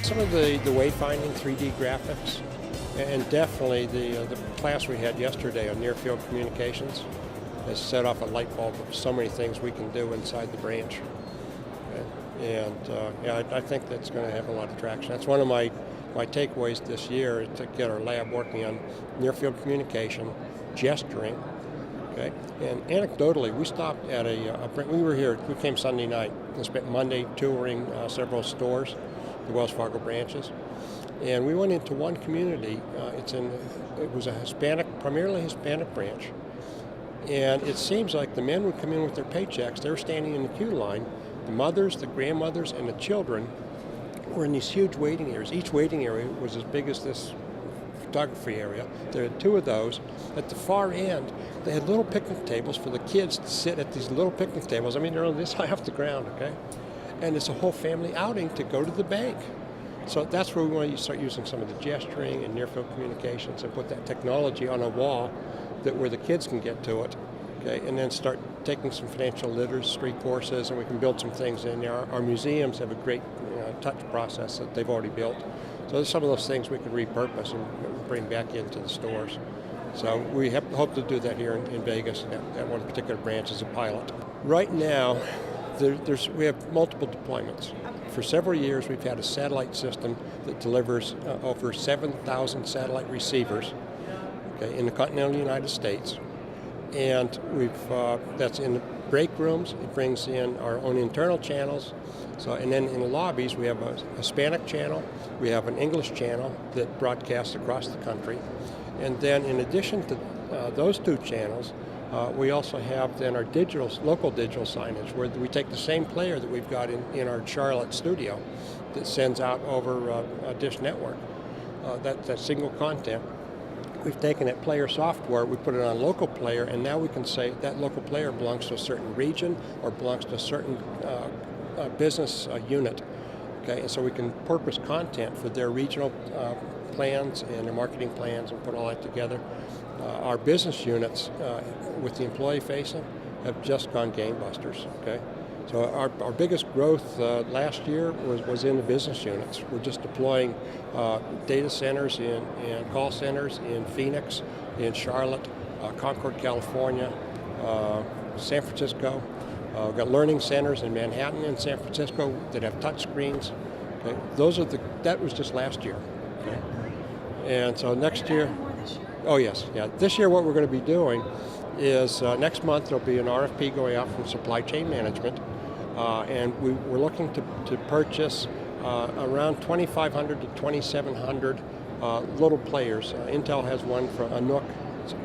Some of the wayfinding 3D graphics, and definitely the class we had yesterday on near-field communications has set off a light bulb of so many things we can do inside the branch. And yeah, I think that's going to have a lot of traction. That's one of my takeaways this year, is to get our lab working on near-field communication, gesturing. Okay, and anecdotally, we stopped at we came Sunday night and spent Monday touring several stores, the Wells Fargo branches, and we went into one community. It was a primarily Hispanic branch, and it seems like the men would come in with their paychecks. They were standing in the queue line. The mothers, the grandmothers, and the children were in these huge waiting areas. Each waiting area was as big as this photography area. There are two of those. At the far end, they had little picnic tables for the kids to sit at these little picnic tables. I mean, they're this high off the ground, okay? And it's a whole family outing to go to the bank. So that's where we want to start using some of the gesturing and near-field communications and put that technology on a wall where the kids can get to it, okay? And then start taking some financial literacy courses, and we can build some things in there. Our museums have a great touch process that they've already built. So there's some of those things we can repurpose and bring back into the stores. So we hope to do that here in Vegas at one particular branch as a pilot. Right now, we have multiple deployments. For several years, we've had a satellite system that delivers over 7,000 satellite receivers, okay, in the continental United States. And that's in the break rooms. It brings in our own internal channels. And then in the lobbies, we have a Hispanic channel. We have an English channel that broadcasts across the country. And then in addition to those two channels, we also have then our local digital signage, where we take the same player that we've got in our Charlotte studio that sends out over a dish network, that single content. We've taken that player software, we put it on a local player, and now we can say that local player belongs to a certain region or belongs to a certain business unit. Okay, and so we can purpose content for their regional plans and their marketing plans and put all that together. Our business units with the employee facing have just gone gangbusters. Okay, so our biggest growth last year was in the business units. We're just deploying data centers and call centers in Phoenix, in Charlotte, Concord, California, San Francisco. We've got learning centers in Manhattan and San Francisco that have touch screens. Okay, that was just last year. Okay, and so next year. Oh yes, yeah. This year what we're going to be doing is next month there'll be an RFP going out from supply chain management, and we're looking to purchase around 2,500 to 2,700 little players. Intel has one for a NUC,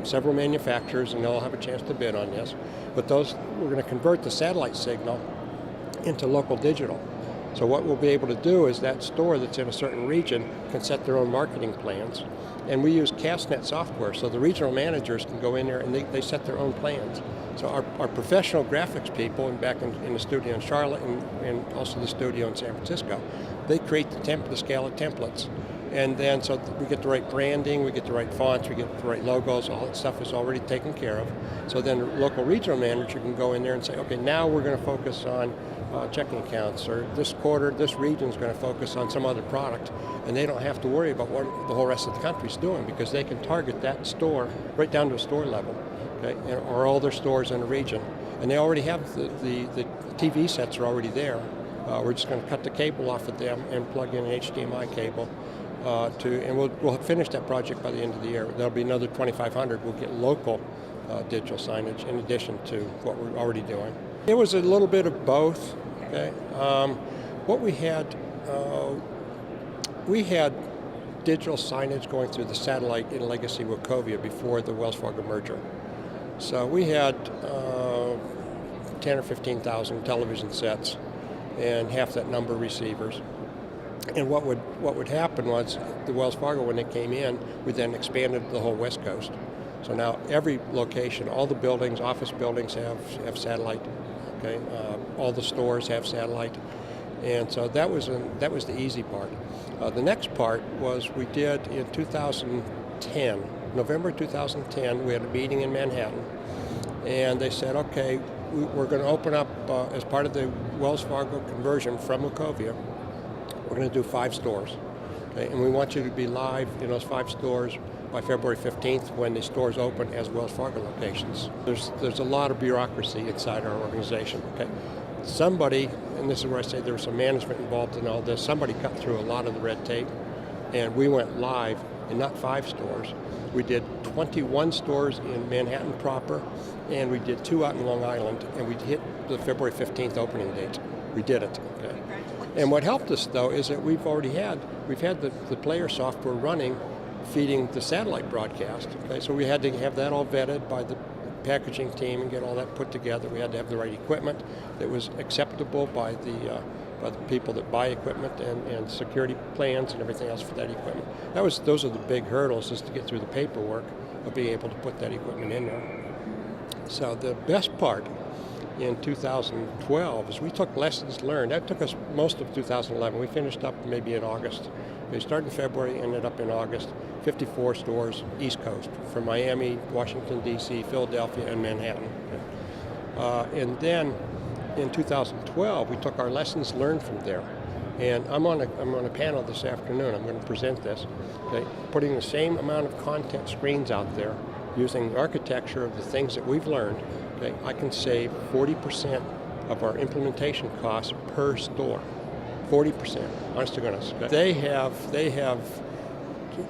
several manufacturers, and they'll have a chance to bid on this. But we're going to convert the satellite signal into local digital. So what we'll be able to do is that store that's in a certain region can set their own marketing plans. And we use CastNet software, so the regional managers can go in there and they set their own plans. So our professional graphics people, and back in the studio in Charlotte and also the studio in San Francisco, they create the scale of templates. And then so we get the right branding, we get the right fonts, we get the right logos, all that stuff is already taken care of. So then the local regional manager can go in there and say, okay, now we're going to focus on checking accounts, or this quarter, this region is going to focus on some other product, and they don't have to worry about what the whole rest of the country is doing, because they can target that store right down to a store level, okay, or all their stores in a region. And they already have the TV sets are already there. We're just going to cut the cable off of them and plug in an HDMI cable and we'll finish that project by the end of the year. There'll be another 2,500. We'll get local digital signage in addition to what we're already doing. It was a little bit of both. Okay, what we had digital signage going through the satellite in Legacy Wachovia before the Wells Fargo merger. So we had 10 or 15,000 television sets and half that number of receivers. And what would happen was the Wells Fargo, when they came in, we then expanded the whole West Coast. So now every location, all the buildings, office buildings have satellite. Okay, all the stores have satellite, and so that was the easy part. The next part was we did in 2010, November 2010. We had a meeting in Manhattan, and they said, okay, we're going to open up as part of the Wells Fargo conversion from Wachovia. We're going to do 5 stores, okay? And we want you to be live in those 5 stores by February 15th when the stores open, as Wells Fargo locations. There's a lot of bureaucracy inside our organization, okay? Somebody, and this is where I say there was some management involved in all this, somebody cut through a lot of the red tape, and we went live in not 5 stores. We did 21 stores in Manhattan proper, and we did 2 out in Long Island, and we hit the February 15th opening date. We did it, okay? And what helped us, though, is that we've had the player software running, feeding the satellite broadcast, okay? So we had to have that all vetted by the packaging team and get all that put together. We had to have the right equipment that was acceptable by the people that buy equipment, and security plans and everything else for that equipment. Those are the big hurdles, is to get through the paperwork of being able to put that equipment in there. So the best part in 2012 is we took lessons learned. That took us most of 2011. We finished up maybe in August. We started in February, ended up in August. 54 stores, East Coast, from Miami, Washington, D.C., Philadelphia, and Manhattan. And then in 2012, we took our lessons learned from there. And I'm on a panel this afternoon. I'm going to present this. Okay? Putting the same amount of content screens out there, using the architecture of the things that we've learned, okay, I can save 40% of our implementation costs per store. 40%, honest to goodness. They have.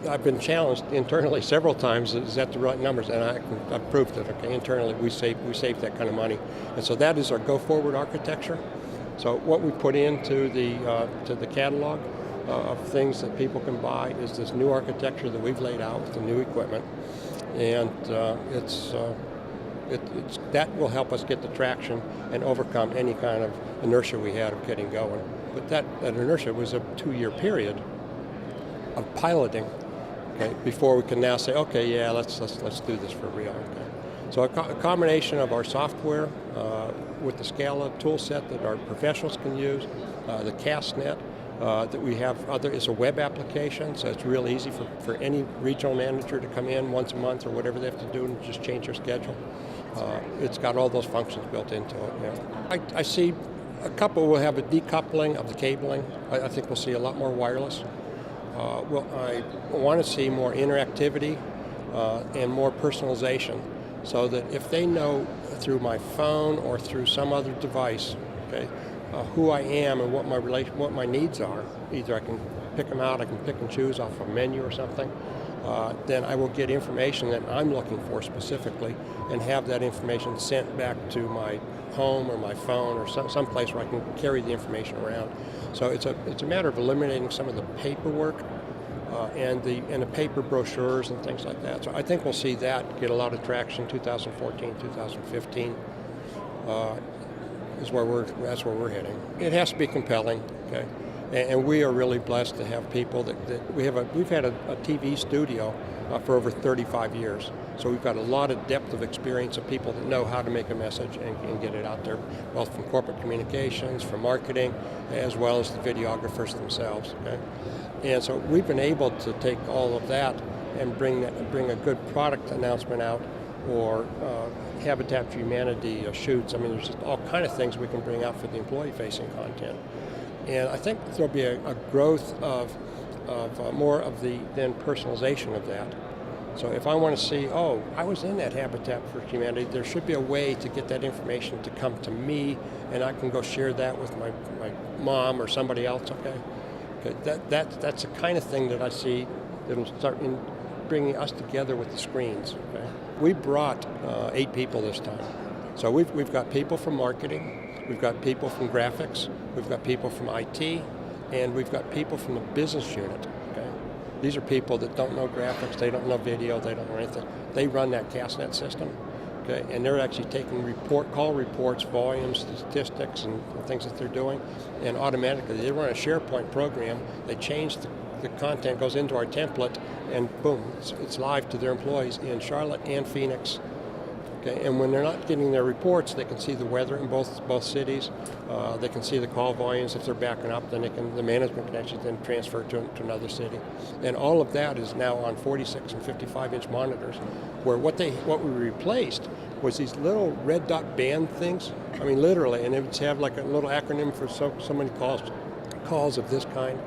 I've been challenged internally several times, is that the right numbers? And I've proved it, okay? Internally, we save that kind of money. And so that is our go-forward architecture. So what we put into the catalog of things that people can buy is this new architecture that we've laid out with the new equipment. And that will help us get the traction and overcome any kind of inertia we had of getting going. But that inertia was a 2-year period of piloting, okay, before we can now say, okay, yeah, let's do this for real. Okay. So a combination of our software with the Scala tool set that our professionals can use, the CastNet that we have is a web application, so it's real easy for any regional manager to come in once a month or whatever they have to do and just change their schedule. It's got all those functions built into it. Yeah. I see a couple will have a decoupling of the cabling. I think we'll see a lot more wireless. I want to see more interactivity and more personalization, so that if they know through my phone or through some other device, okay, who I am and what my needs are, either I can pick them out, I can pick and choose off a menu or something, then I will get information that I'm looking for specifically and have that information sent back to my home or my phone or some place where I can carry the information around. So it's a matter of eliminating some of the paperwork and the paper brochures and things like that. So I think we'll see that get a lot of traction 2014, 2015. That's where we're heading. It has to be compelling, okay? And we are really blessed to have people that we've had a TV studio for over 35 years. So we've got a lot of depth of experience of people that know how to make a message and get it out there, both from corporate communications, from marketing, as well as the videographers themselves. Okay? And so we've been able to take all of that and bring a good product announcement out, or Habitat for Humanity shoots. I mean, there's just all kind of things we can bring out for the employee-facing content. And I think there'll be a growth of more of the then personalization of that. So if I want to see, oh, I was in that Habitat for Humanity, there should be a way to get that information to come to me, and I can go share that with my mom or somebody else, okay? That's the kind of thing that I see that'll start in bringing us together with the screens, okay? We brought 8 people this time. So we've got people from marketing, we've got people from graphics, we've got people from IT, and we've got people from the business unit, okay? These are people that don't know graphics, they don't know video, they don't know anything. They run that CastNet system, okay? And they're actually taking call reports, volumes, statistics, and things that they're doing, and automatically they run a SharePoint program. They change the content, goes into our template, and boom, it's live to their employees in Charlotte and Phoenix. Okay, and when they're not getting their reports, they can see the weather in both cities. They can see the call volumes. If they're backing up, then the management can actually then transfer to another city. And all of that is now on 46 and 55-inch monitors, where what we replaced was these little red dot band things. I mean, literally, and it would have like a little acronym for so many calls of this kind,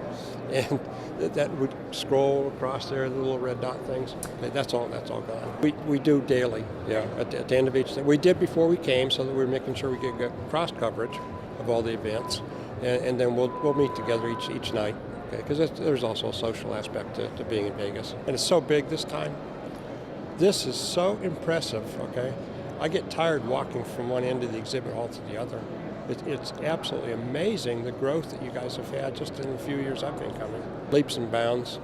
and that would scroll across there, the little red dot things. That's all gone. We do daily, yeah, at the end of each day. We did before we came, so that we're making sure we get good cross coverage of all the events, and then we'll meet together each night, okay? Because there's also a social aspect to being in Vegas, and it's so big this time. This is so impressive, okay? I get tired walking from one end of the exhibit hall to the other. It's absolutely amazing the growth that you guys have had just in the few years I've been coming. Leaps and bounds.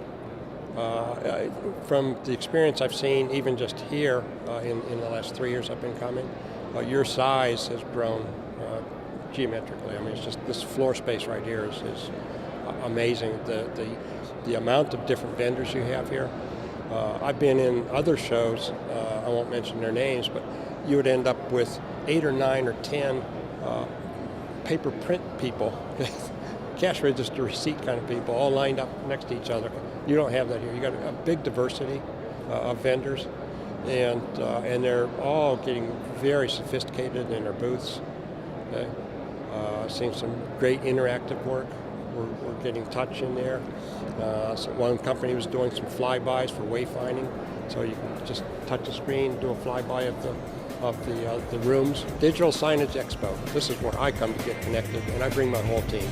From the experience I've seen, even just here in the last 3 years I've been coming, your size has grown geometrically. I mean, it's just this floor space right here is amazing. The amount of different vendors you have here. I've been in other shows, I won't mention their names, but you would end up with 8 or 9 or 10 paper print people, cash register receipt kind of people, all lined up next to each other. You don't have that here. You got a big diversity of vendors, and they're all getting very sophisticated in their booths. Okay? Seeing some great interactive work. We're getting touch in there. So one company was doing some flybys for wayfinding, so you can just touch the screen, do a flyby of the rooms. Digital Signage Expo. This is where I come to get connected, and I bring my whole team.